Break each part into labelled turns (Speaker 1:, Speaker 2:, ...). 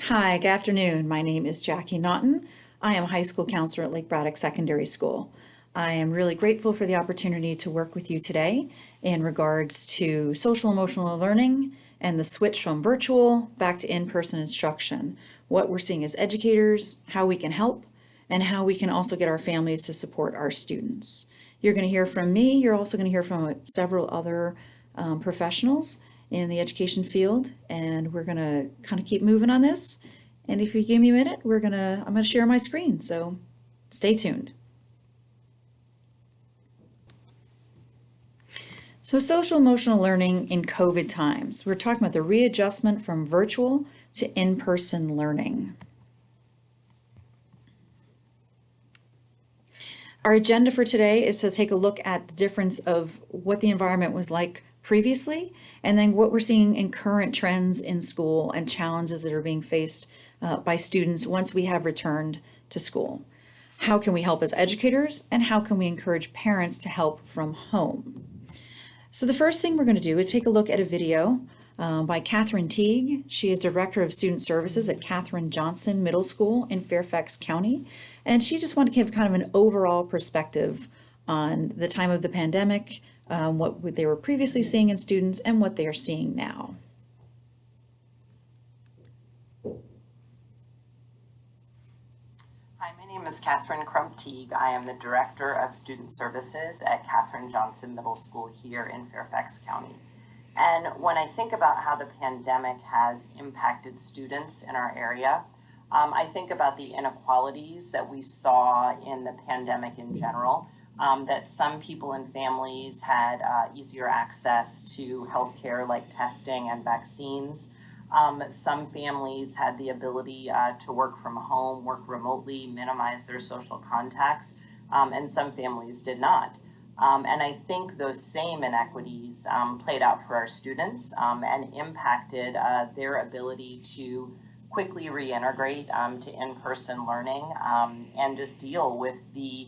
Speaker 1: Hi, good afternoon. My name is Jackie Naughton. I am a high school counselor at Lake Braddock Secondary School. I am really grateful for the opportunity to work with you today in regards to social emotional learning and the switch from virtual back to in-person instruction, what we're seeing as educators, how we can help, and how we can also get our families to support our students. You're going to hear from me. You're also going to hear from several other professionals in the education field, and we're going to kind of keep moving on this. And if you give me a minute, I'm going to share my screen. So stay tuned. So social emotional learning in COVID times. We're talking about the readjustment from virtual to in-person learning. Our agenda for today is to take a look at the difference of what the environment was like previously, and then what we're seeing in current trends in school and challenges that are being faced by students once we have returned to school. How can we help as educators, and how can we encourage parents to help from home? So the first thing we're going to do is take a look at a video by Catherine Teague. She is Director of Student Services at Katherine Johnson Middle School in Fairfax County. And she just wanted to give kind of an overall perspective on the time of the pandemic, what they were previously seeing in students, and what they are seeing now.
Speaker 2: Hi, my name is Catherine Crump-Teague. I am the Director of Student Services at Katherine Johnson Middle School here in Fairfax County. And when I think about how the pandemic has impacted students in our area, I think about the inequalities that we saw in the pandemic in general, that some people and families had easier access to healthcare like testing and vaccines. Some families had the ability to work from home, work remotely, minimize their social contacts, and some families did not. And I think those same inequities played out for our students and impacted their ability to quickly reintegrate to in-person learning and just deal with the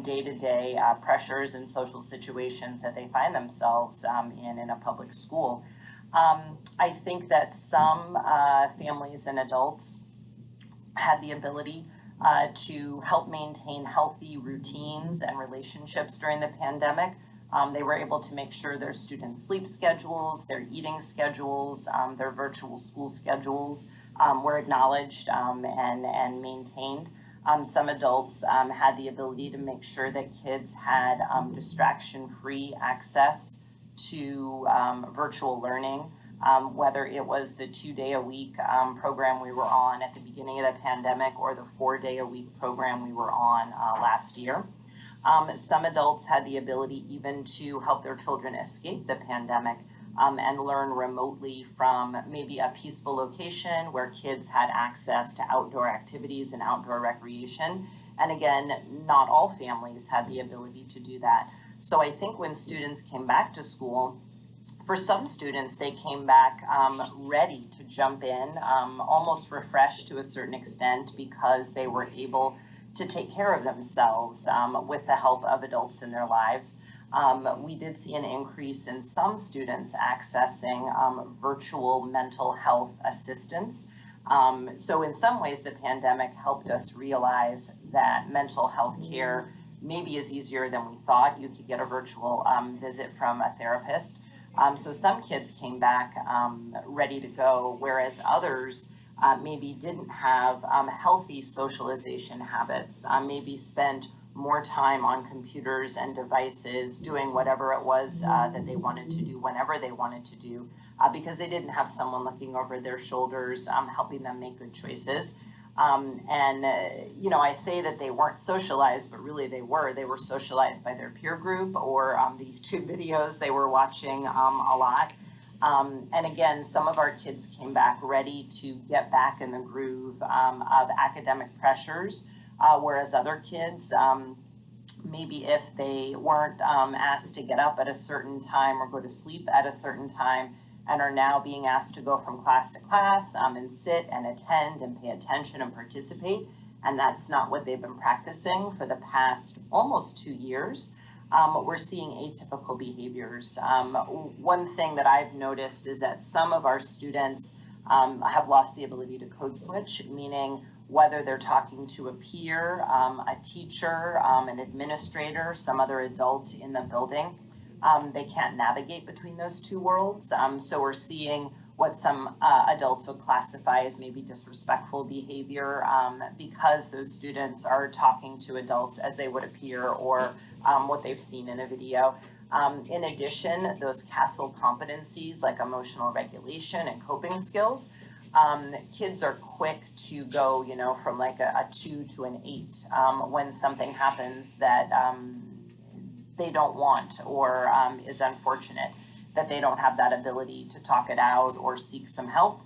Speaker 2: day-to-day pressures and social situations that they find themselves in a public school. I think that some families and adults had the ability to help maintain healthy routines and relationships during the pandemic. They were able to make sure their students' sleep schedules, their eating schedules, their virtual school schedules were acknowledged and maintained. Some adults had the ability to make sure that kids had distraction-free access to virtual learning, whether it was the 2-day-a-week program we were on at the beginning of the pandemic or the 4-day-a-week program we were on last year. Some adults had the ability even to help their children escape the pandemic and learn remotely from maybe a peaceful location where kids had access to outdoor activities and outdoor recreation. And again, not all families had the ability to do that. So I think when students came back to school, for some students, they came back ready to jump in, almost refreshed to a certain extent because they were able to take care of themselves with the help of adults in their lives. We did see an increase in some students accessing virtual mental health assistance. So in some ways, the pandemic helped us realize that mental health care maybe is easier than we thought. You could get a virtual visit from a therapist. So some kids came back ready to go, whereas others maybe didn't have healthy socialization habits, maybe spent more time on computers and devices doing whatever it was that they wanted to do whenever they wanted to do because they didn't have someone looking over their shoulders helping them make good choices. I say that they weren't socialized, but really they were. They were socialized by their peer group or the YouTube videos they were watching a lot. And again, some of our kids came back ready to get back in the groove of academic pressures, whereas other kids, maybe if they weren't asked to get up at a certain time or go to sleep at a certain time, and are now being asked to go from class to class and sit and attend and pay attention and participate. And that's not what they've been practicing for the past almost 2 years. We're seeing atypical behaviors. One thing that I've noticed is that some of our students have lost the ability to code switch, meaning whether they're talking to a peer, a teacher, an administrator, some other adult in the building. They can't navigate between those two worlds. So we're seeing what some adults would classify as maybe disrespectful behavior because those students are talking to adults as they would appear or what they've seen in a video. In addition, those CASEL competencies like emotional regulation and coping skills, kids are quick to go, from like a 2 to an 8 when something happens that they don't want or is unfortunate, that they don't have that ability to talk it out or seek some help,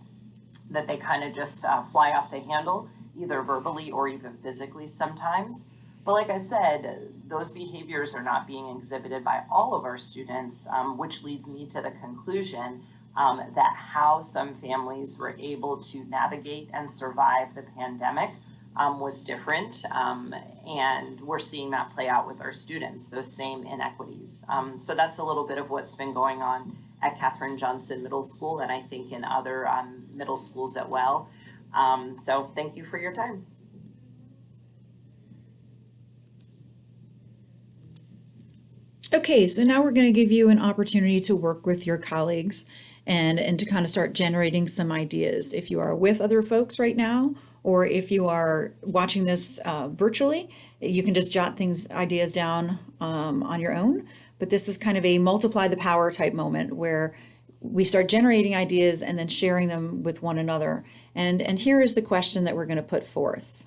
Speaker 2: that they kind of just fly off the handle, either verbally or even physically sometimes. But like I said, those behaviors are not being exhibited by all of our students, which leads me to the conclusion that how some families were able to navigate and survive the pandemic was different. And we're seeing that play out with our students, those same inequities. So that's a little bit of what's been going on at Katherine Johnson Middle School, and I think in other middle schools as well. So thank you for your time.
Speaker 1: Okay, so now we're going to give you an opportunity to work with your colleagues and to kind of start generating some ideas. If you are with other folks right now, or if you are watching this virtually, you can just jot ideas down on your own. But this is kind of a multiply the power type moment where we start generating ideas and then sharing them with one another. And here is the question that we're going to put forth.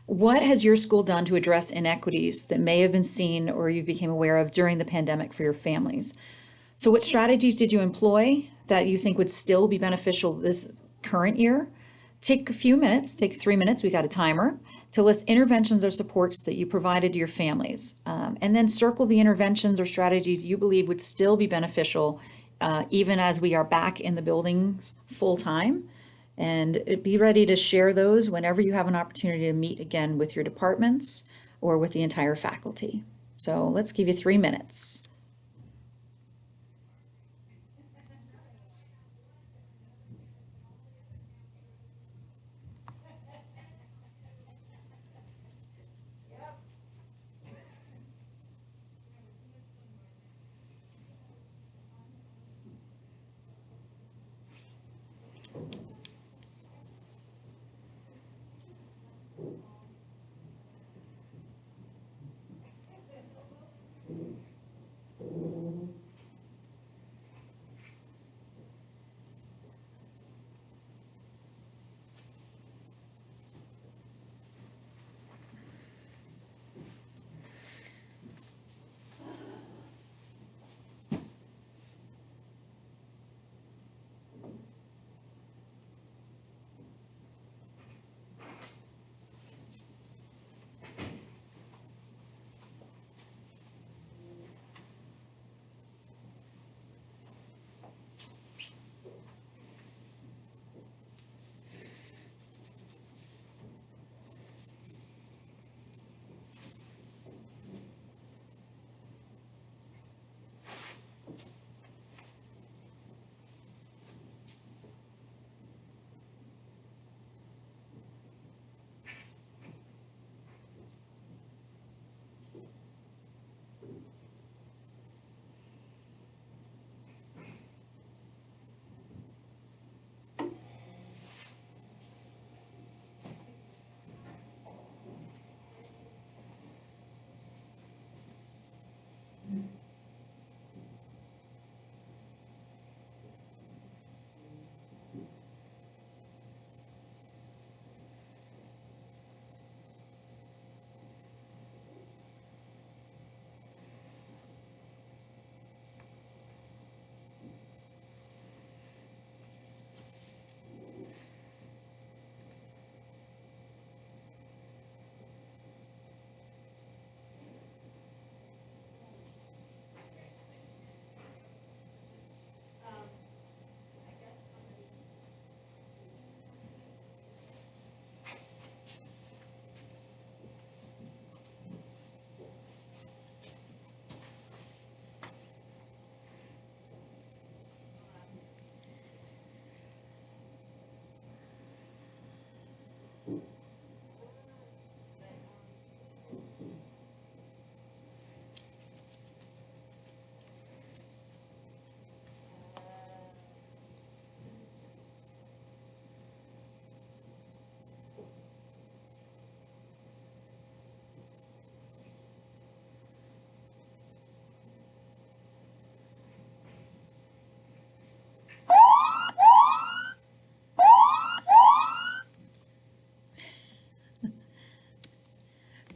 Speaker 1: What has your school done to address inequities that may have been seen or you became aware of during the pandemic for your families? So what strategies did you employ that you think would still be beneficial this current year? Take a few minutes, take 3 minutes, we got a timer, to list interventions or supports that you provided to your families. And then circle the interventions or strategies you believe would still be beneficial even as we are back in the buildings full time. And be ready to share those whenever you have an opportunity to meet again with your departments or with the entire faculty. So let's give you 3 minutes.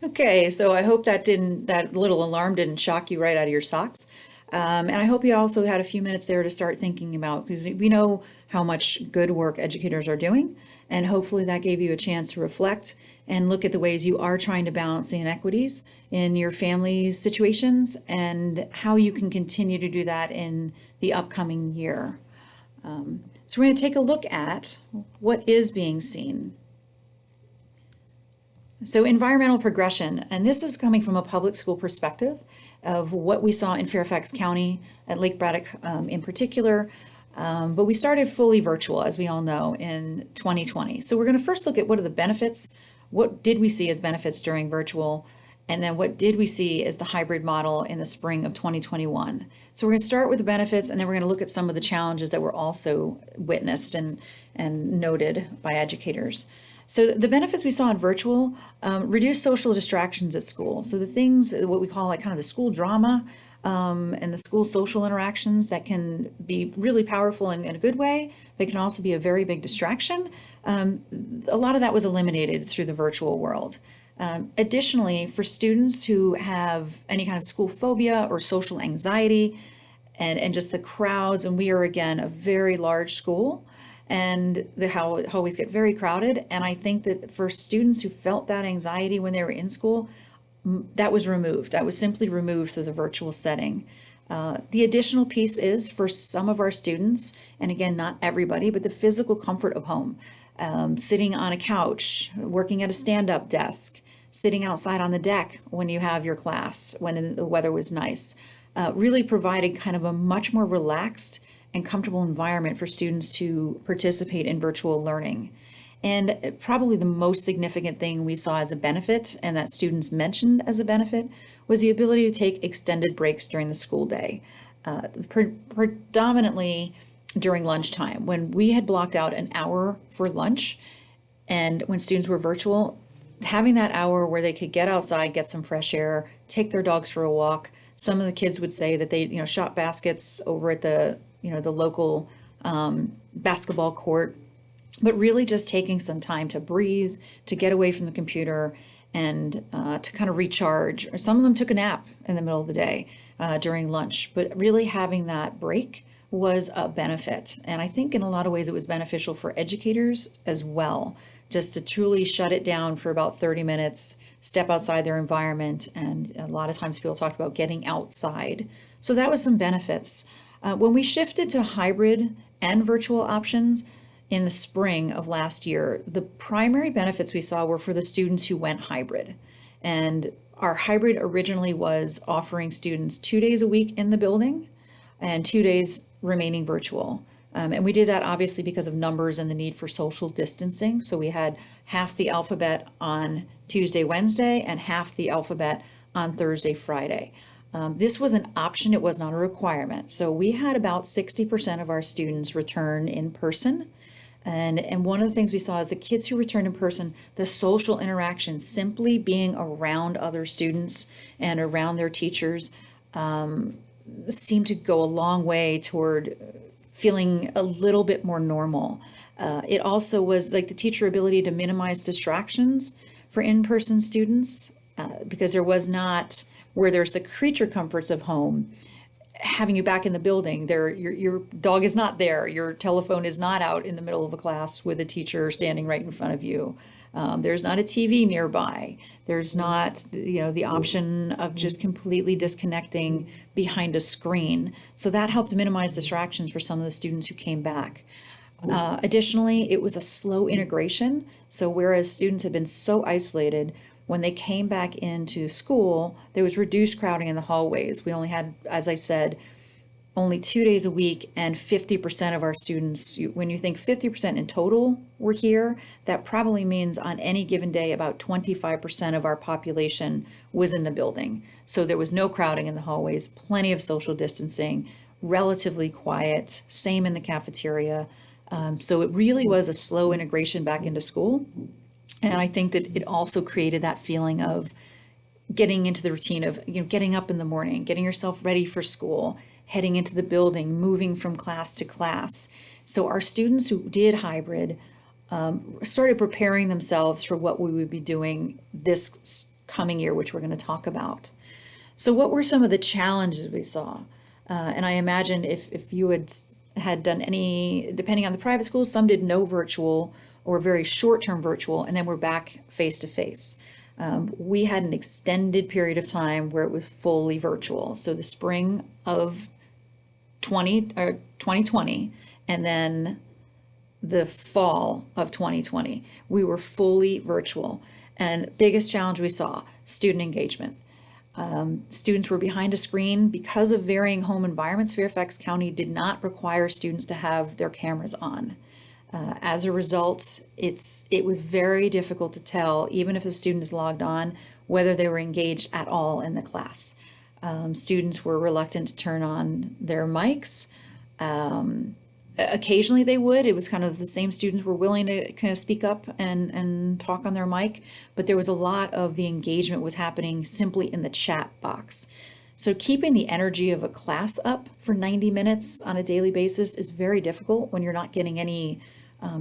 Speaker 1: Okay, so I hope that little alarm didn't shock you right out of your socks. And I hope you also had a few minutes there to start thinking about, because we know how much good work educators are doing, and hopefully that gave you a chance to reflect and look at the ways you are trying to balance the inequities in your family's situations and how you can continue to do that in the upcoming year. So we're going to take a look at what is being seen. So environmental progression, and this is coming from a public school perspective of what we saw in Fairfax County at Lake Braddock in particular. But we started fully virtual, as we all know, in 2020. So we're going to first look at what are the benefits, what did we see as benefits during virtual, and then what did we see as the hybrid model in the spring of 2021. So we're going to start with the benefits, and then we're going to look at some of the challenges that were also witnessed and noted by educators. So the benefits we saw in virtual, reduced social distractions at school. So the things, what we call like kind of the school drama, and the school social interactions that can be really powerful in a good way, but can also be a very big distraction. A lot of that was eliminated through the virtual world. Additionally, for students who have any kind of school phobia or social anxiety and just the crowds, and we are again a very large school, and the hallways get very crowded. And I think that for students who felt that anxiety when they were in school, that was removed. That was simply removed through the virtual setting. The additional piece is for some of our students, and again, not everybody, but the physical comfort of home. Sitting on a couch, working at a stand-up desk, sitting outside on the deck when you have your class, when the weather was nice, really provided kind of a much more relaxed and comfortable environment for students to participate in virtual learning. And probably the most significant thing we saw as a benefit, and that students mentioned as a benefit, was the ability to take extended breaks during the school day, predominantly during lunchtime, when we had blocked out an hour for lunch. And when students were virtual, having that hour where they could get outside, get some fresh air, take their dogs for a walk. Some of the kids would say that they, shot baskets over at the local basketball court, but really just taking some time to breathe, to get away from the computer, and to kind of recharge. Or some of them took a nap in the middle of the day during lunch, but really having that break was a benefit. And I think in a lot of ways it was beneficial for educators as well, just to truly shut it down for about 30 minutes, step outside their environment. And a lot of times people talked about getting outside. So that was some benefits. When we shifted to hybrid and virtual options in the spring of last year, the primary benefits we saw were for the students who went hybrid. And our hybrid originally was offering students 2 days a week in the building and 2 days remaining virtual. And we did that obviously because of numbers and the need for social distancing. So we had half the alphabet on Tuesday, Wednesday, and half the alphabet on Thursday, Friday. This was an option, it was not a requirement. So we had about 60% of our students return in person. And one of the things we saw is the kids who returned in person, the social interaction, simply being around other students and around their teachers, seemed to go a long way toward feeling a little bit more normal. It also was like the teacher ability to minimize distractions for in-person students, because there was not, where there's the creature comforts of home, having you back in the building, your dog is not there, your telephone is not out in the middle of a class with a teacher standing right in front of you. There's not a TV nearby. There's not, the option of just completely disconnecting behind a screen. So that helped minimize distractions for some of the students who came back. Additionally, it was a slow integration. So whereas students had been so isolated, when they came back into school, there was reduced crowding in the hallways. We only had, as I said, only 2 days a week, and 50% of our students, when you think 50% in total were here, that probably means on any given day, about 25% of our population was in the building. So there was no crowding in the hallways, plenty of social distancing, relatively quiet, same in the cafeteria. So it really was a slow integration back into school. And I think that it also created that feeling of getting into the routine of, getting up in the morning, getting yourself ready for school, heading into the building, moving from class to class. So our students who did hybrid started preparing themselves for what we would be doing this coming year, which we're going to talk about. So what were some of the challenges we saw? And I imagine if you had done any, depending on the private schools, some did no virtual or very short-term virtual, and then we're back face-to-face. We had an extended period of time where it was fully virtual. So the spring of 2020, and then the fall of 2020, we were fully virtual. And biggest challenge we saw, student engagement. Students were behind a screen because of varying home environments. Fairfax County did not require students to have their cameras on. As a result, it was very difficult to tell, even if a student is logged on, whether they were engaged at all in the class. Students were reluctant to turn on their mics. Occasionally they would. It was kind of the same students were willing to kind of speak up and talk on their mic, but there was a lot of the engagement was happening simply in the chat box. So keeping the energy of a class up for 90 minutes on a daily basis is very difficult when you're not getting any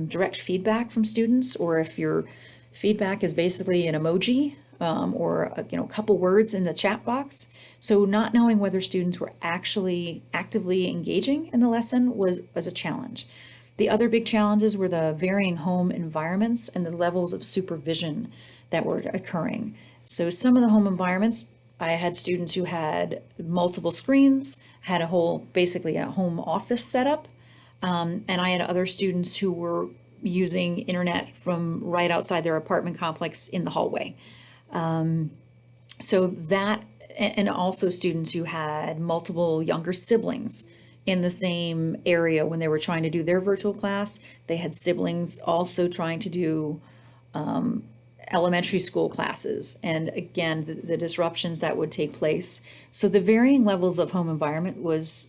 Speaker 1: direct feedback from students, or if your feedback is basically an emoji or a couple words in the chat box. So not knowing whether students were actually actively engaging in the lesson was a challenge. The other big challenges were the varying home environments and the levels of supervision that were occurring. So some of the home environments, I had students who had multiple screens, had basically a home office setup, and I had other students who were using internet from right outside their apartment complex in the hallway. So that, and also students who had multiple younger siblings in the same area when they were trying to do their virtual class. They had siblings also trying to do elementary school classes, and again, the disruptions that would take place. So the varying levels of home environment was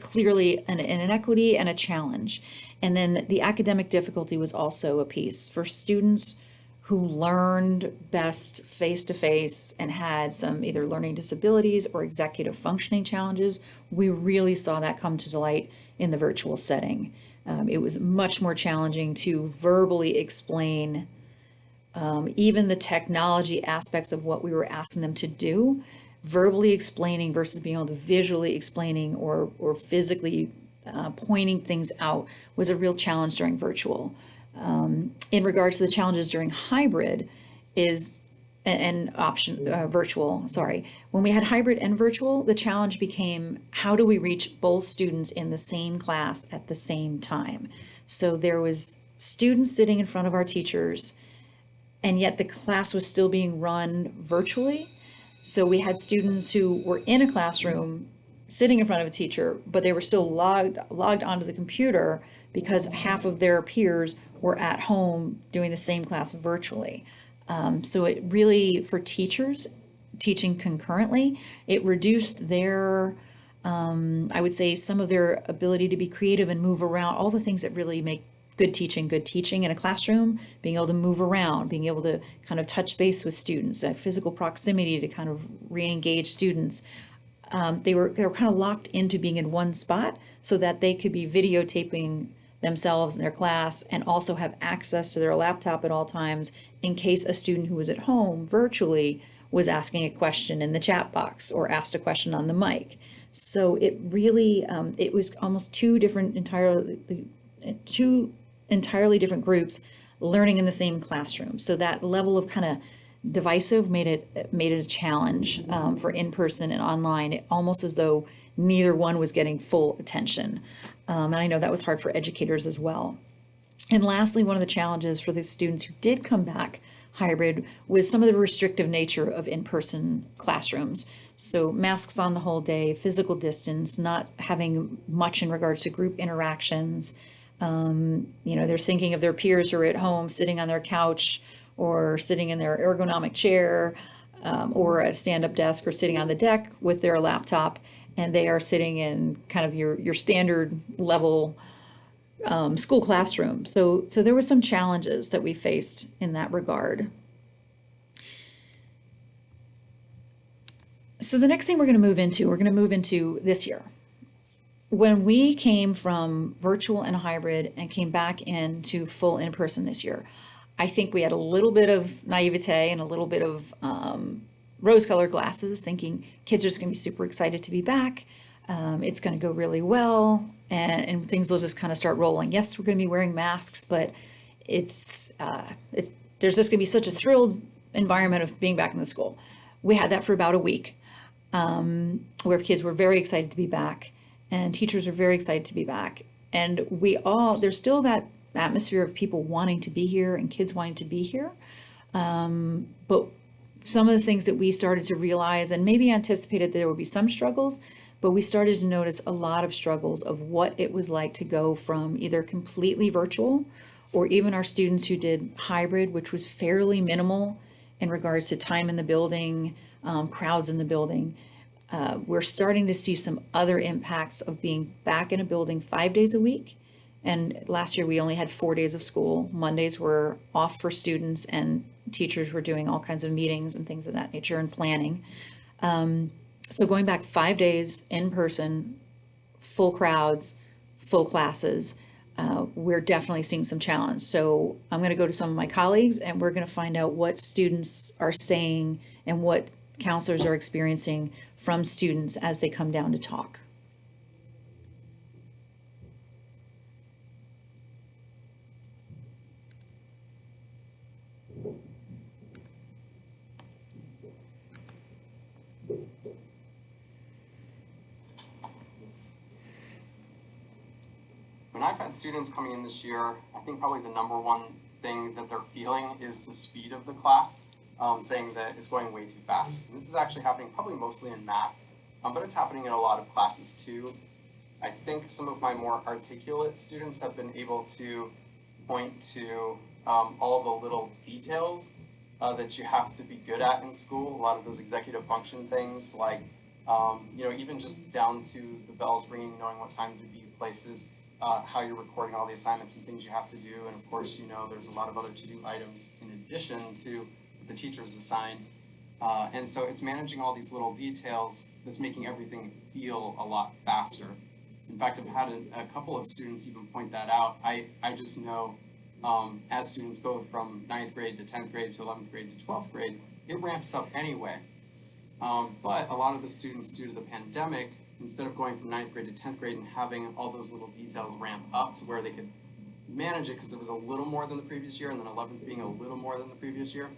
Speaker 1: clearly an inequity and a challenge. And then the academic difficulty was also a piece for students who learned best face-to-face and had some either learning disabilities or executive functioning challenges. We really saw that come to light in the virtual setting. It was much more challenging to verbally explain even the technology aspects of what we were asking them to do. Verbally explaining versus being able to visually explaining or physically pointing things out was a real challenge during virtual. In regards to the challenges during hybrid is and option virtual, sorry. When we had hybrid and virtual, the challenge became how do we reach both students in the same class at the same time? So there was students sitting in front of our teachers, and yet the class was still being run virtually. So we had students who were in a classroom sitting in front of a teacher, but they were still logged onto the computer because half of their peers were at home doing the same class virtually. So it really, for teachers teaching concurrently, it reduced their, I would say, some of their ability to be creative and move around, all the things that really make good teaching in a classroom, being able to move around, being able to kind of touch base with students, that physical proximity to kind of re-engage students. They were kind of locked into being in one spot so that they could be videotaping themselves in their class and also have access to their laptop at all times in case a student who was at home virtually was asking a question in the chat box or asked a question on the mic. So it really, it was almost two entirely different groups learning in the same classroom. So that level of kind of divisive made it a challenge for in-person and online, almost as though neither one was getting full attention. And I know that was hard for educators as well. And lastly, one of the challenges for the students who did come back hybrid was some of the restrictive nature of in-person classrooms. So masks on the whole day, physical distance, not having much in regards to group interactions. They're thinking of their peers who are at home sitting on their couch or sitting in their ergonomic chair or a stand-up desk or sitting on the deck with their laptop, and they are sitting in kind of your standard level school classroom. So there were some challenges that we faced in that regard. So the next thing we're going to move into this year. When we came from virtual and hybrid and came back into full in-person this year, I think we had a little bit of naivete and a little bit of rose-colored glasses, thinking kids are just going to be super excited to be back. It's going to go really well, and things will just kind of start rolling. Yes, we're going to be wearing masks, but it's there's just going to be such a thrilled environment of being back in the school. We had that for about a week, where kids were very excited to be back, and teachers were very excited to be back. And there's still that atmosphere of people wanting to be here and kids wanting to be here. But some of the things that we started to realize, and maybe anticipated there would be some struggles, but we started to notice a lot of struggles of what it was like to go from either completely virtual, or even our students who did hybrid, which was fairly minimal in regards to time in the building, crowds in the building. We're starting to see some other impacts of being back in a building 5 days a week. And last year we only had 4 days of school. Mondays were off for students, and teachers were doing all kinds of meetings and things of that nature and planning. So going back 5 days in person, full crowds, full classes, we're definitely seeing some challenge. So I'm going to go to some of my colleagues and we're going to find out what students are saying and what counselors are experiencing from students as they come down to talk.
Speaker 3: When I've had students coming in this year, I think probably the number one thing that they're feeling is the speed of the class, saying that it's going way too fast. And this is actually happening probably mostly in math, but it's happening in a lot of classes too. I think some of my more articulate students have been able to point to all the little details that you have to be good at in school. A lot of those executive function things, like even just down to the bells ringing, knowing what time to be places, how you're recording all the assignments and things you have to do. And of course, there's a lot of other to-do items in addition to what the teachers assigned. And so it's managing all these little details that's making everything feel a lot faster. In fact, I've had a couple of students even point that out. I just know as students go from 9th grade to 10th grade to 11th grade to 12th grade, it ramps up anyway. But a lot of the students, due to the pandemic, instead of going from 9th grade to 10th grade and having all those little details ramp up to where they could manage it, because there was a little more than the previous year, and then 11th being a little more than the previous year,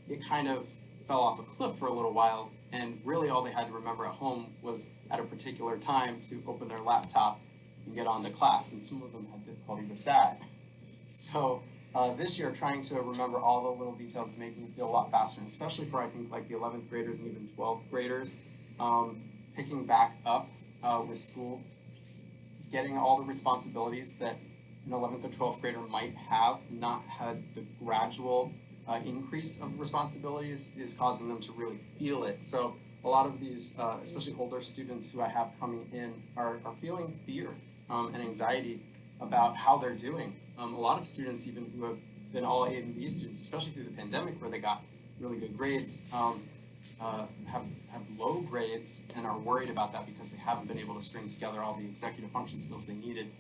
Speaker 3: it kind of fell off a cliff for a little while, and really all they had to remember at home was at a particular time to open their laptop and get on to class, and some of them had difficulty with that. So this year, trying to remember all the little details is making it feel a lot faster, and especially for, I think, like the 11th graders and even 12th graders, picking back up with school, getting all the responsibilities that an 11th or 12th grader might have not had the gradual increase of responsibilities is causing them to really feel it. So a lot of these, especially older students who I have coming in, are feeling fear and anxiety about how they're doing. A lot of students, even who have been all A and B students, especially through the pandemic where they got really good grades, have low grades and are worried about that because they haven't been able to string together all the executive function skills they needed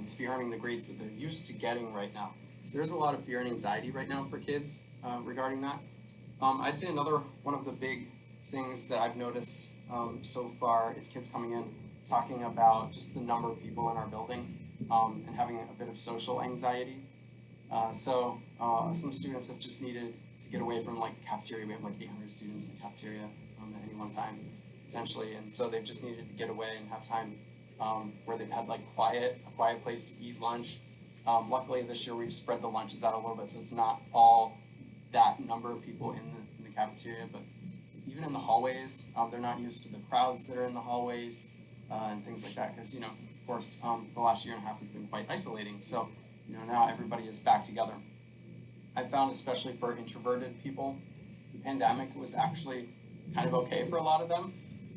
Speaker 3: to be earning the grades that they're used to getting right now. So there's a lot of fear and anxiety right now for kids regarding that. I'd say another one of the big things that I've noticed so far is kids coming in talking about just the number of people in our building and having a bit of social anxiety. So some students have just needed to get away from like the cafeteria. We have like 800 students in the cafeteria at any one time, potentially, and so they've just needed to get away and have time where they've had like a quiet place to eat lunch. Luckily this year we've spread the lunches out a little bit, so it's not all that number of people in the cafeteria, but even in the hallways, they're not used to the crowds that are in the hallways and things like that, because of course the last year and a half has been quite isolating. So now everybody is back together. I found, especially for introverted people, the pandemic was actually kind of okay for a lot of them.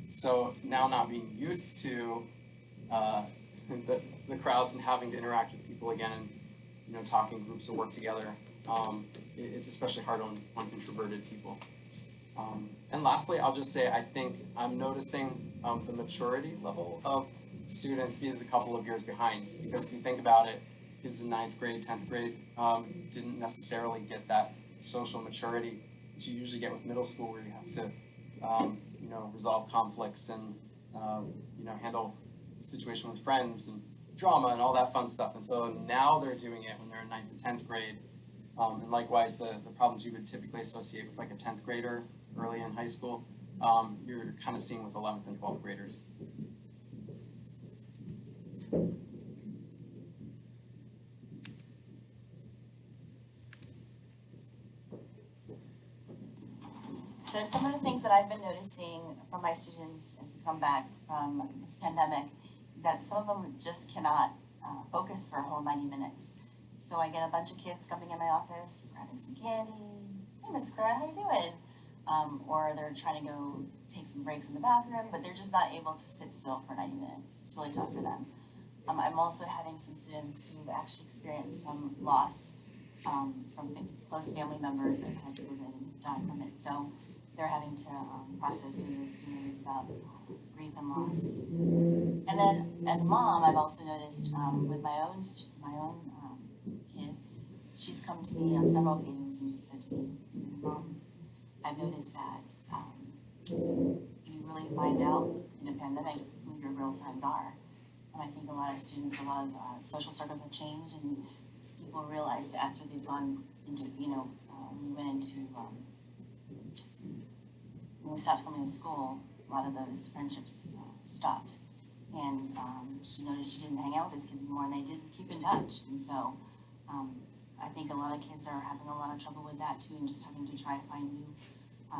Speaker 3: So now not being used to the crowds and having to interact with people again and talk in groups or work together, it's especially hard on introverted people. And lastly, I'll just say I think I'm noticing the maturity level of students is a couple of years behind, because if you think about it, kids in ninth grade, 10th grade didn't necessarily get that social maturity that you usually get with middle school, where you have to, resolve conflicts and, handle the situation with friends and drama and all that fun stuff. And so now they're doing it when they're in ninth and 10th grade. And likewise, the problems you would typically associate with like a 10th grader early in high school, you're kind of seeing with 11th and 12th graders.
Speaker 4: So some of the things that I've been noticing from my students as we come back from this pandemic is that some of them just cannot focus for a whole 90 minutes. So I get a bunch of kids coming in my office, grabbing some candy. Hey, Miss Cora, how you doing? Or they're trying to go take some breaks in the bathroom, but they're just not able to sit still for 90 minutes. It's really tough for them. I'm also having some students who've actually experienced some loss from close family members that had COVID and died from it. So they're having to process some of those feelings about grief and loss. And then as a mom, I've also noticed with my own kid, she's come to me on several occasions and just said to me, Mom, I've noticed that you really find out in a pandemic who your real friends are. And I think a lot of students, a lot of social circles have changed, and people realize after they've gone into, we went into, when we stopped coming to school, a lot of those friendships stopped. And she noticed she didn't hang out with those kids anymore, and they did keep in touch. And so I think a lot of kids are having a lot of trouble with that too, and just having to try to find new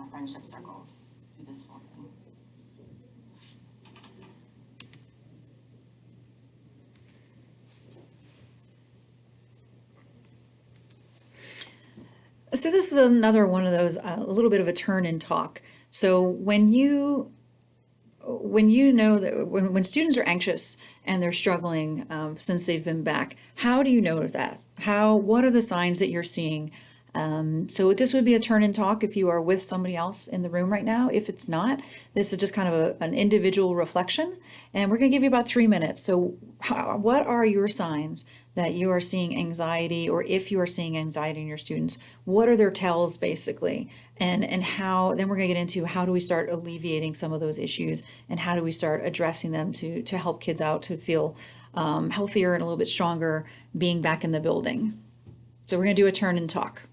Speaker 4: friendship circles through this whole thing.
Speaker 1: So this is another one of those, a little bit of a turn in talk. So when you know that when students are anxious and they're struggling since they've been back, how do you know that? What are the signs that you're seeing? So this would be a turn in talk if you are with somebody else in the room right now. If it's not, this is just kind of an individual reflection, and we're going to give you about 3 minutes. So what are your signs that you are seeing anxiety, or if you are seeing anxiety in your students, what are their tells basically? And how, then we're going to get into how do we start alleviating some of those issues, and how do we start addressing them to help kids out to feel healthier and a little bit stronger being back in the building. So we're going to do a turn and talk.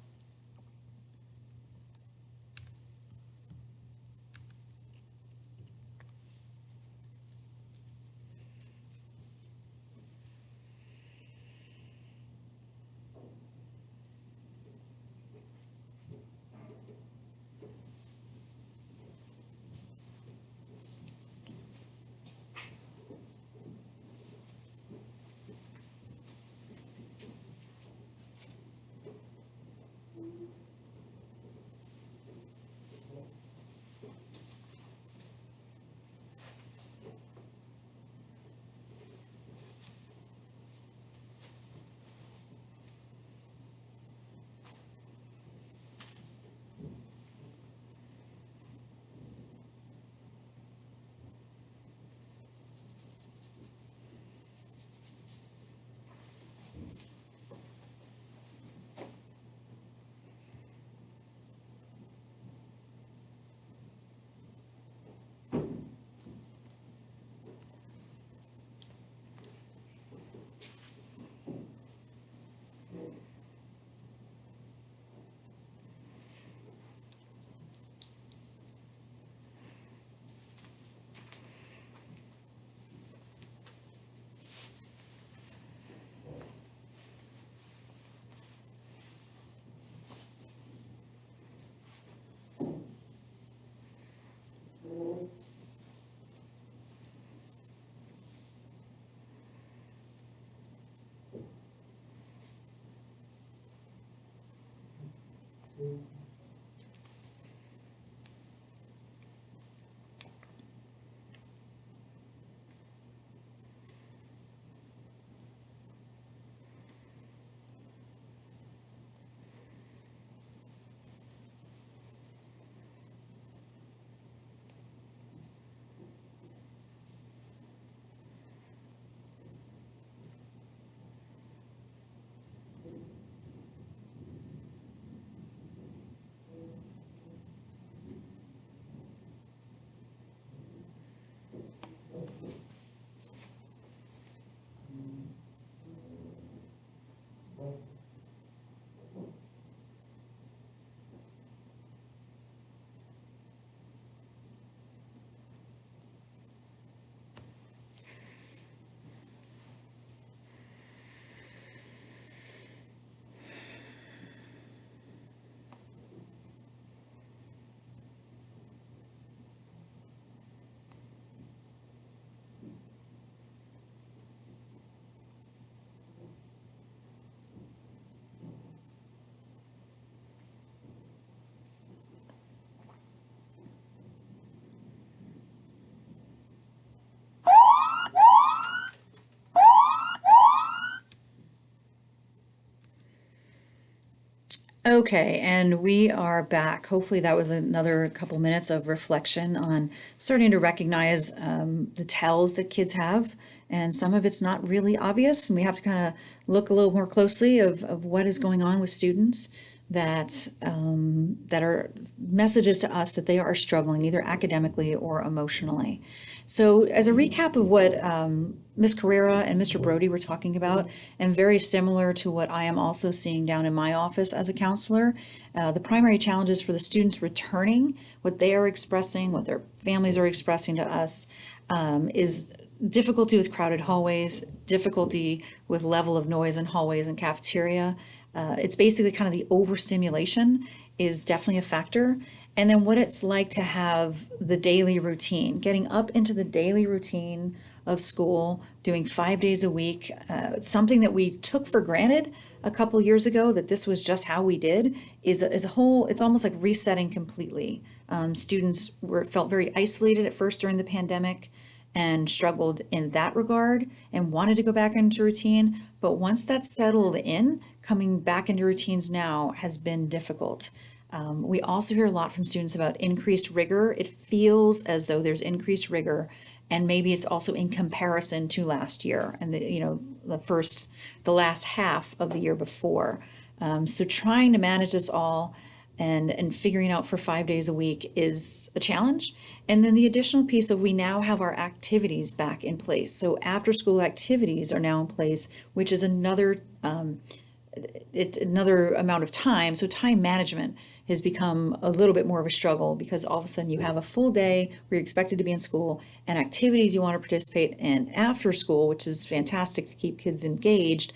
Speaker 1: Okay, and we are back. Hopefully, that was another couple minutes of reflection on starting to recognize the tells that kids have. And some of it's not really obvious, and we have to kind of look a little more closely of what is going on with students that are messages to us that they are struggling either academically or emotionally. So, as a recap of what Ms. Carrera and Mr. Brody were talking about, and very similar to what I am also seeing down in my office as a counselor, the primary challenges for the students returning, what they are expressing, what their families are expressing to us, is difficulty with crowded hallways, difficulty with level of noise in hallways and cafeteria. It's basically kind of the overstimulation is definitely a factor. And then what it's like to have the daily routine, getting up into the daily routine of school, doing 5 days a week, something that we took for granted a couple years ago that this was just how we did is a whole, it's almost like resetting completely. Students felt very isolated at first during the pandemic and struggled in that regard and wanted to go back into routine. But once that's settled in, coming back into routines now has been difficult. We also hear a lot from students about increased rigor. It feels as though there's increased rigor, and maybe it's also in comparison to last year and the last half of the year before. So trying to manage this all and figuring out for 5 days a week is a challenge. And then the additional piece of we now have our activities back in place. So after school activities are now in place, which is another amount of time. So time management has become a little bit more of a struggle because all of a sudden you have a full day where you're expected to be in school and activities you want to participate in after school, which is fantastic to keep kids engaged.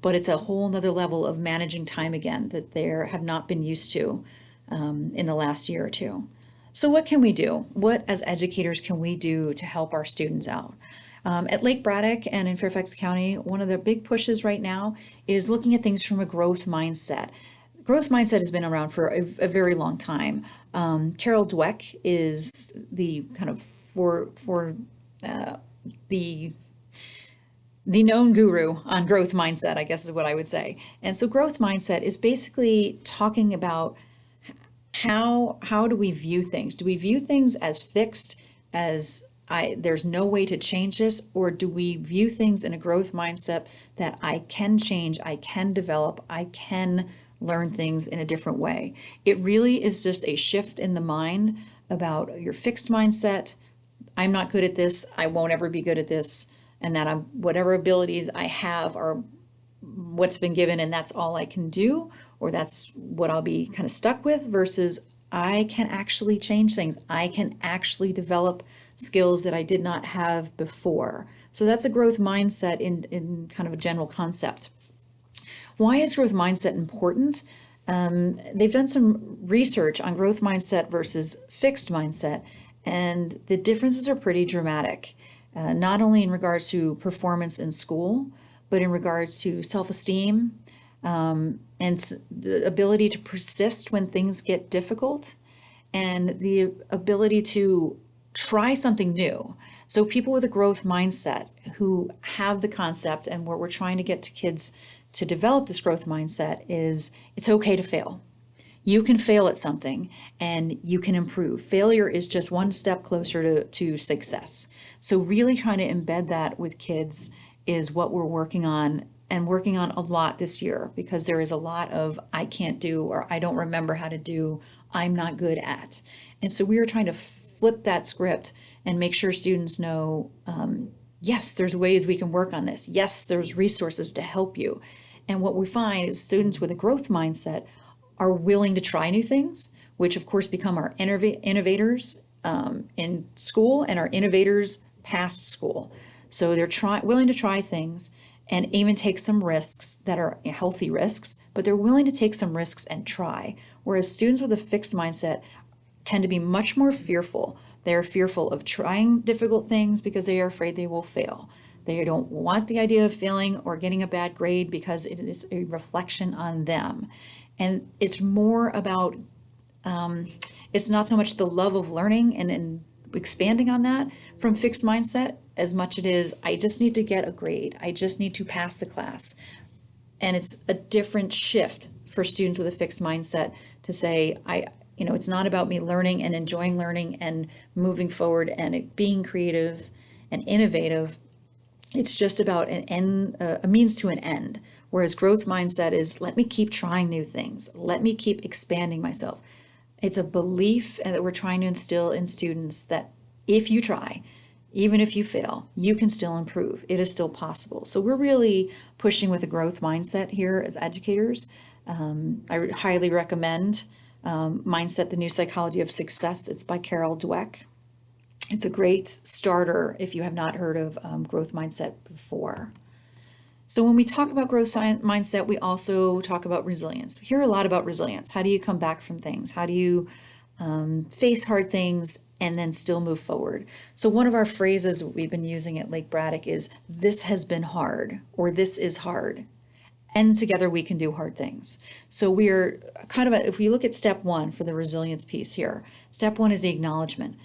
Speaker 1: But it's a whole nother level of managing time again that they have not been used to in the last year or two. So what can we do? What as educators can we do to help our students out? At Lake Braddock and in Fairfax County, one of the big pushes right now is looking at things from a growth mindset. Growth mindset has been around for a very long time. Carol Dweck is the kind of for the known guru on growth mindset, I guess is what I would say. And so growth mindset is basically talking about how do we view things? Do we view things as fixed, as there's no way to change this, or do we view things in a growth mindset that I can change, I can develop, I can learn things in a different way? It really is just a shift in the mind about your fixed mindset. I'm not good at this, I won't ever be good at this, and that whatever abilities I have are what's been given and that's all I can do, or that's what I'll be kind of stuck with, versus I can actually change things. I can actually develop skills that I did not have before. So that's a growth mindset in kind of a general concept. Why is growth mindset important? They've done some research on growth mindset versus fixed mindset, and the differences are pretty dramatic, not only in regards to performance in school, but in regards to self-esteem, and the ability to persist when things get difficult, and the ability to try something new. So people with a growth mindset who have the concept, and what we're trying to get to kids to develop this growth mindset is it's okay to fail. You can fail at something and you can improve. Failure is just one step closer to success. So really trying to embed that with kids is what we're working on, and working on a lot this year, because there is a lot of I can't do, or I don't remember how to do, I'm not good at. And so we are trying to flip that script and make sure students know, yes, there's ways we can work on this. Yes, there's resources to help you. And what we find is students with a growth mindset are willing to try new things, which of course become our innovators in school and our innovators past school. So they're willing to try things and even take some risks that are healthy risks, but they're willing to take some risks and try. Whereas students with a fixed mindset tend to be much more fearful. They're fearful of trying difficult things because they are afraid they will fail. They don't want the idea of failing or getting a bad grade because it is a reflection on them. And it's more about, it's not so much the love of learning and expanding on that from fixed mindset as much it is, I just need to get a grade. I just need to pass the class. And it's a different shift for students with a fixed mindset to say, it's not about me learning and enjoying learning and moving forward and it being creative and innovative. It's just about an end, a means to an end. Whereas growth mindset is, let me keep trying new things. Let me keep expanding myself. It's a belief that we're trying to instill in students that if you try, even if you fail, you can still improve. It is still possible. So we're really pushing with a growth mindset here as educators. I highly recommend Mindset, the New Psychology of Success. It's by Carol Dweck. It's a great starter if you have not heard of growth mindset before. So when we talk about growth mindset, we also talk about resilience. We hear a lot about resilience. How do you come back from things? How do you face hard things and then still move forward? So one of our phrases we've been using at Lake Braddock is, this has been hard, or this is hard. And together we can do hard things. So we're if we look at step one for the resilience piece here, step one is the acknowledgement.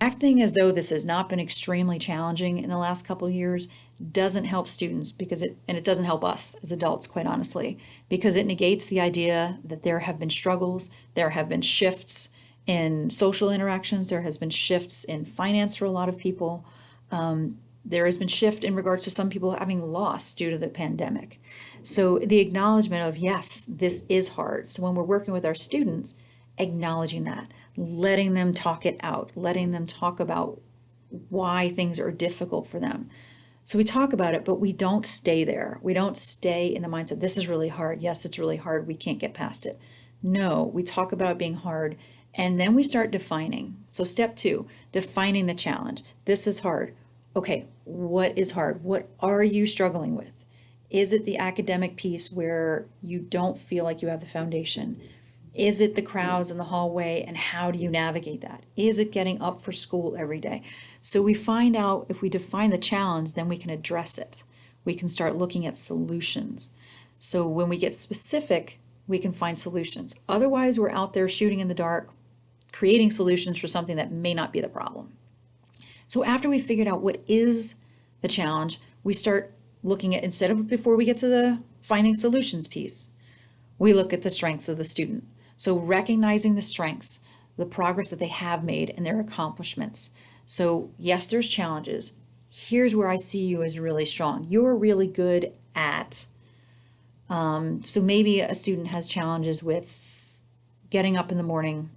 Speaker 1: Acting as though this has not been extremely challenging in the last couple of years doesn't help students and it doesn't help us as adults, quite honestly, because it negates the idea that there have been struggles, there have been shifts in social interactions, there has been shifts in finance for a lot of people. There has been shift in regards to some people having lost due to the pandemic. So the acknowledgement of, yes, this is hard. So when we're working with our students, acknowledging that, letting them talk it out, letting them talk about why things are difficult for them. So we talk about it, but we don't stay there. We don't stay in the mindset, this is really hard. Yes, it's really hard. We can't get past it. No, we talk about it being hard, and then we start defining. So step two, defining the challenge. This is hard. Okay, what is hard? What are you struggling with? Is it the academic piece where you don't feel like you have the foundation? Is it the crowds in the hallway, and how do you navigate that? Is it getting up for school every day? So we find out, if we define the challenge, then we can address it. We can start looking at solutions. So when we get specific, we can find solutions. Otherwise, we're out there shooting in the dark, creating solutions for something that may not be the problem. So after we figured out what is the challenge, we start looking at, instead of before we get to the finding solutions piece, we look at the strengths of the student. So recognizing the strengths, the progress that they have made and their accomplishments. So yes, there's challenges. Here's where I see you as really strong. You're really good at, so maybe a student has challenges with getting up in the morning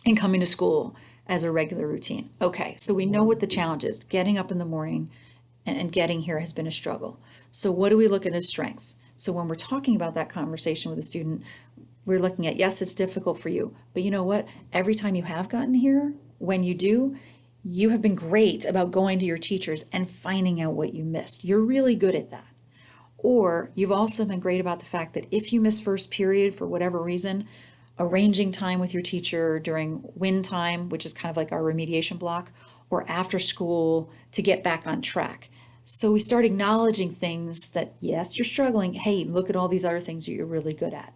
Speaker 1: and coming to school as a regular routine. Okay, so we know what the challenge is. Getting up in the morning and getting here has been a struggle. So what do we look at as strengths? So when we're talking about that conversation with a student, we're looking at, yes, it's difficult for you, but you know what? Every time you have gotten here, when you do, you have been great about going to your teachers and finding out what you missed. You're really good at that. Or you've also been great about the fact that if you miss first period for whatever reason, arranging time with your teacher during win time, which is kind of like our remediation block, or after school to get back on track. So we start acknowledging things that, yes, you're struggling. Hey, look at all these other things that you're really good at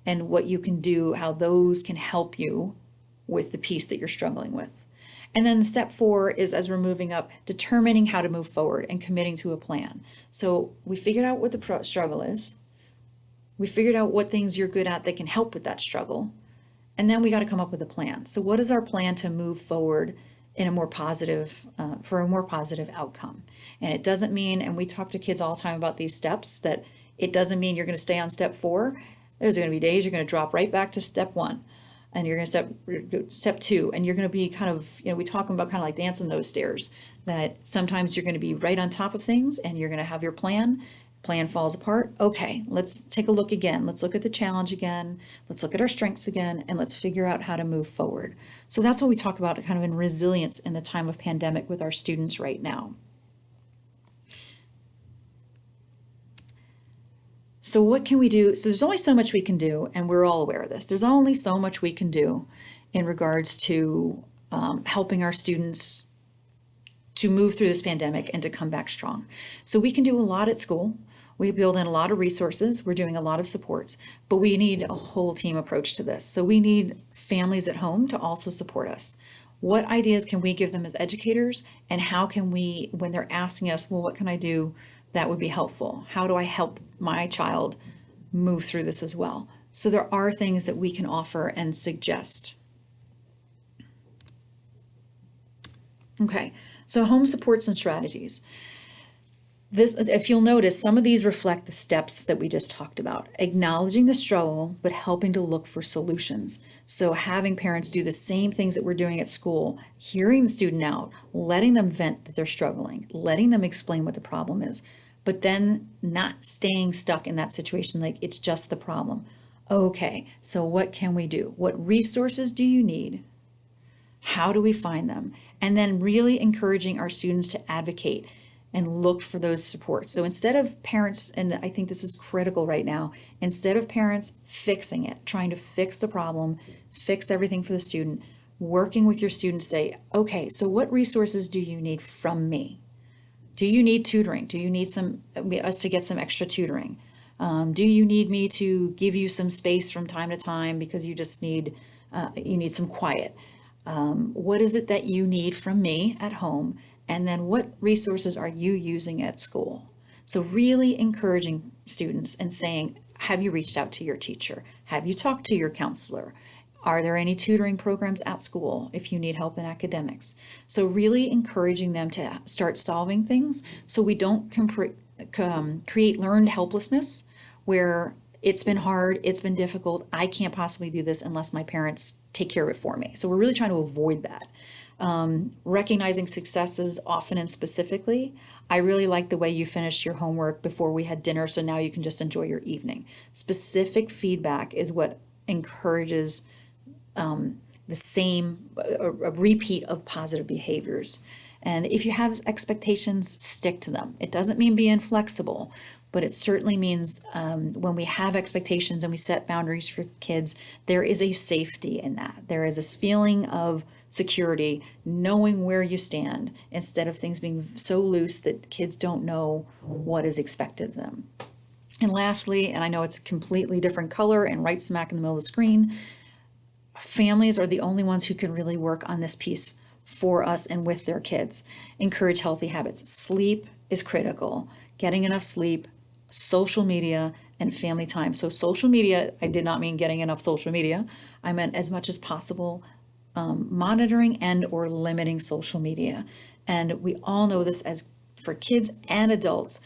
Speaker 1: and what you can do, how those can help you with the piece that you're struggling with. And then step 4 is, as we're moving up, determining how to move forward and committing to a plan. So we figured out what the struggle is. We figured out what things you're good at that can help with that struggle. And then we got to come up with a plan. So what is our plan to move forward in a more positive, for a more positive outcome? And it doesn't mean, and we talk to kids all the time about these steps, that it doesn't mean you're going to stay on step 4. There's going to be days you're going to drop right back to step 1. And you're going to step 2, and you're going to be kind of, we talk about kind of like dancing those stairs, that sometimes you're going to be right on top of things and you're going to have your plan falls apart. Okay, let's take a look again. Let's look at the challenge again. Let's look at our strengths again, and let's figure out how to move forward. So that's what we talk about kind of in resilience in the time of pandemic with our students right now. So what can we do? So there's only so much we can do, and we're all aware of this. There's only so much we can do in regards to helping our students to move through this pandemic and to come back strong. So we can do a lot at school. We build in a lot of resources. We're doing a lot of supports, but we need a whole team approach to this. So we need families at home to also support us. What ideas can we give them as educators, and how can we, when they're asking us, well, what can I do that would be helpful? How do I help my child move through this as well? So there are things that we can offer and suggest. Okay, so home supports and strategies. This, if you'll notice, some of these reflect the steps that we just talked about. Acknowledging the struggle, but helping to look for solutions. So having parents do the same things that we're doing at school, hearing the student out, letting them vent that they're struggling, letting them explain what the problem is, but then not staying stuck in that situation like it's just the problem. Okay, so what can we do? What resources do you need? How do we find them? And then really encouraging our students to advocate and look for those supports. So instead of parents, and I think this is critical right now, instead of parents fixing it, trying to fix the problem, fix everything for the student, working with your student to say, okay, so what resources do you need from me? Do you need tutoring? Do you need us to get some extra tutoring? Do you need me to give you some space from time to time because you just need some quiet? What is it that you need from me at home? And then what resources are you using at school? So really encouraging students and saying, have you reached out to your teacher? Have you talked to your counselor? Are there any tutoring programs at school if you need help in academics? So really encouraging them to start solving things so we don't create learned helplessness where it's been hard, it's been difficult, I can't possibly do this unless my parents take care of it for me. So we're really trying to avoid that. Recognizing successes often and specifically. I really like the way you finished your homework before we had dinner, so now you can just enjoy your evening. Specific feedback is what encourages a repeat of positive behaviors. And if you have expectations, stick to them. It doesn't mean be inflexible, but it certainly means when we have expectations and we set boundaries for kids, there is a safety in that. There is this feeling of security, knowing where you stand, instead of things being so loose that kids don't know what is expected of them. And lastly, and I know it's a completely different color and right smack in the middle of the screen, families are the only ones who can really work on this piece for us and with their kids. Encourage healthy habits. Sleep is critical. Getting enough sleep, social media, and family time. So social media, I did not mean getting enough social media. I meant as much as possible monitoring and or limiting social media. And we all know this as for kids and adults.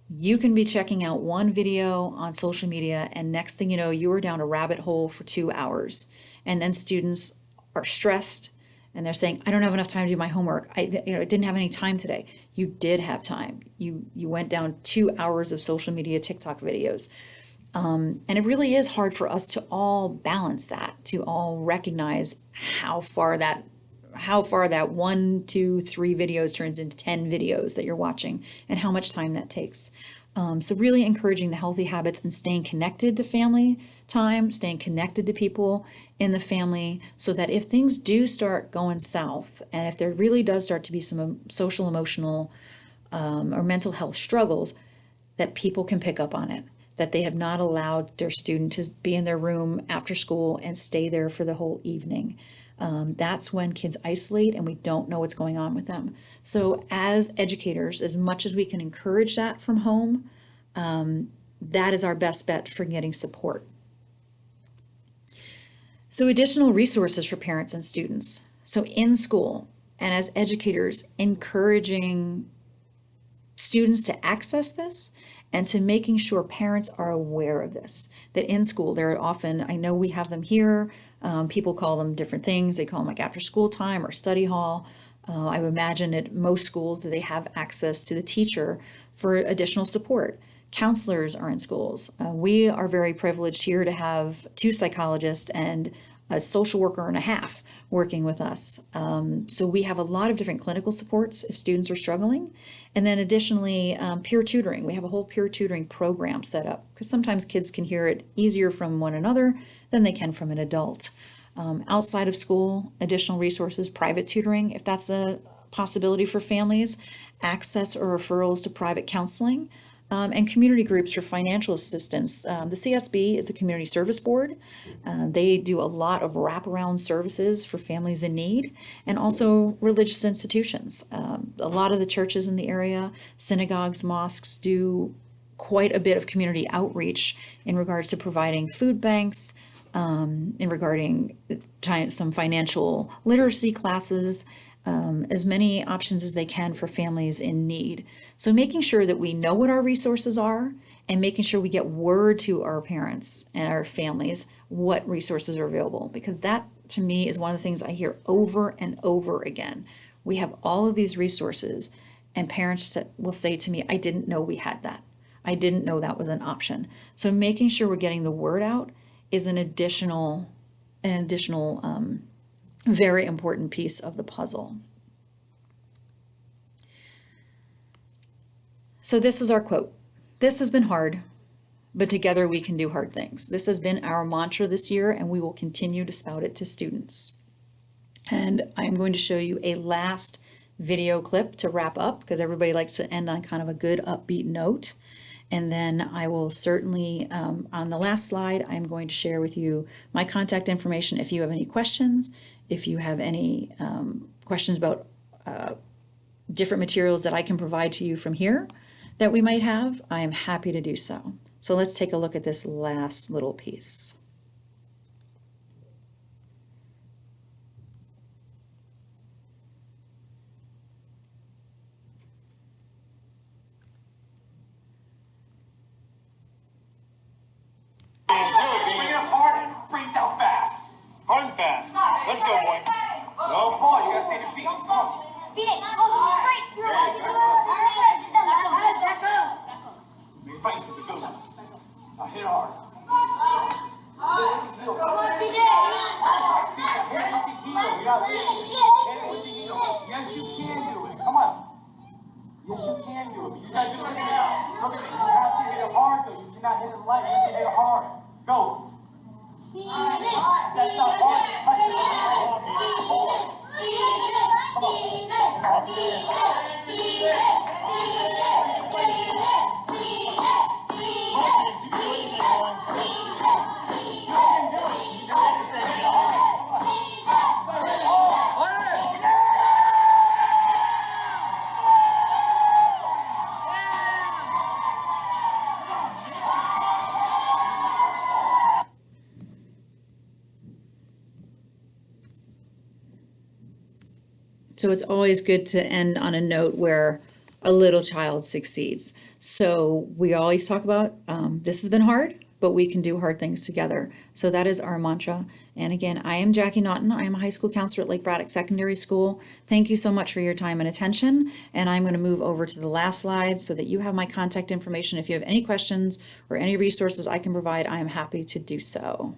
Speaker 1: You can be checking out one video on social media and next thing you know, you are down a rabbit hole for 2 hours. And then students are stressed and they're saying, I don't have enough time to do my homework. I didn't have any time today. You did have time. You went down 2 hours of social media TikTok videos. And it really is hard for us to all balance that, to all recognize how far that 1, 2, 3 videos turns into 10 videos that you're watching and how much time that takes. So really encouraging the healthy habits and staying connected to family time, staying connected to people in the family so that if things do start going south and if there really does start to be some social, emotional, or mental health struggles, that people can pick up on it, that they have not allowed their student to be in their room after school and stay there for the whole evening. That's when kids isolate and we don't know what's going on with them. So as educators, as much as we can encourage that from home, that is our best bet for getting support. So additional resources for parents and students. So in school and as educators, encouraging students to access this and to making sure parents are aware of this, that in school, there are often, I know we have them here, people call them different things. They call them like after school time or study hall. I would imagine at most schools that they have access to the teacher for additional support. Counselors are in schools. We are very privileged here to have 2 psychologists and a social worker and a half working with us. So we have a lot of different clinical supports if students are struggling. And then additionally, peer tutoring. We have a whole peer tutoring program set up because sometimes kids can hear it easier from one another than they can from an adult. Outside of school, additional resources, private tutoring, if that's a possibility for families, access or referrals to private counseling, and community groups for financial assistance. The CSB is the Community Service Board. They do a lot of wraparound services for families in need and also religious institutions. A lot of the churches in the area, synagogues, mosques do quite a bit of community outreach in regards to providing food banks, in regarding some financial literacy classes, as many options as they can for families in need. So making sure that we know what our resources are and making sure we get word to our parents and our families what resources are available, because that to me is one of the things I hear over and over again. We have all of these resources and parents will say to me, I didn't know we had that. I didn't know that was an option. So making sure we're getting the word out is an additional very important piece of the puzzle. So this is our quote. This has been hard, but together we can do hard things. This has been our mantra this year, and we will continue to spout it to students. And I'm going to show you a last video clip to wrap up, because everybody likes to end on kind of a good upbeat note. And then I will certainly, on the last slide, I'm going to share with you my contact information if you have any questions, if you have any questions about different materials that I can provide to you from here that we might have, I am happy to do so. So let's take a look at this last little piece.
Speaker 5: Bring it up hard and breathe down fast. Hard and fast. Let's go, boy. Don't fall. You gotta stay to feet. Come on.
Speaker 6: Beat it. Go straight through.
Speaker 5: Make fight. This is a good one. Now hit hard. Yes, you can do it. Come on. Yes, you can do it. You guys do this now. Look at me. You have to hit it hard, though. You cannot hit it light. You have to hit it hard. Go. That's not hard. Touch it.
Speaker 1: So it's always good to end on a note where a little child succeeds. So we always talk about this has been hard, but we can do hard things together. So that is our mantra. And again, I am Jackie Naughton. I am a high school counselor at Lake Braddock Secondary School. Thank you so much for your time and attention. And I'm going to move over to the last slide so that you have my contact information. If you have any questions or any resources I can provide, I am happy to do so.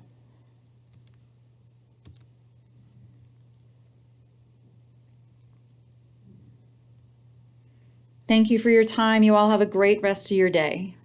Speaker 1: Thank you for your time. You all have a great rest of your day.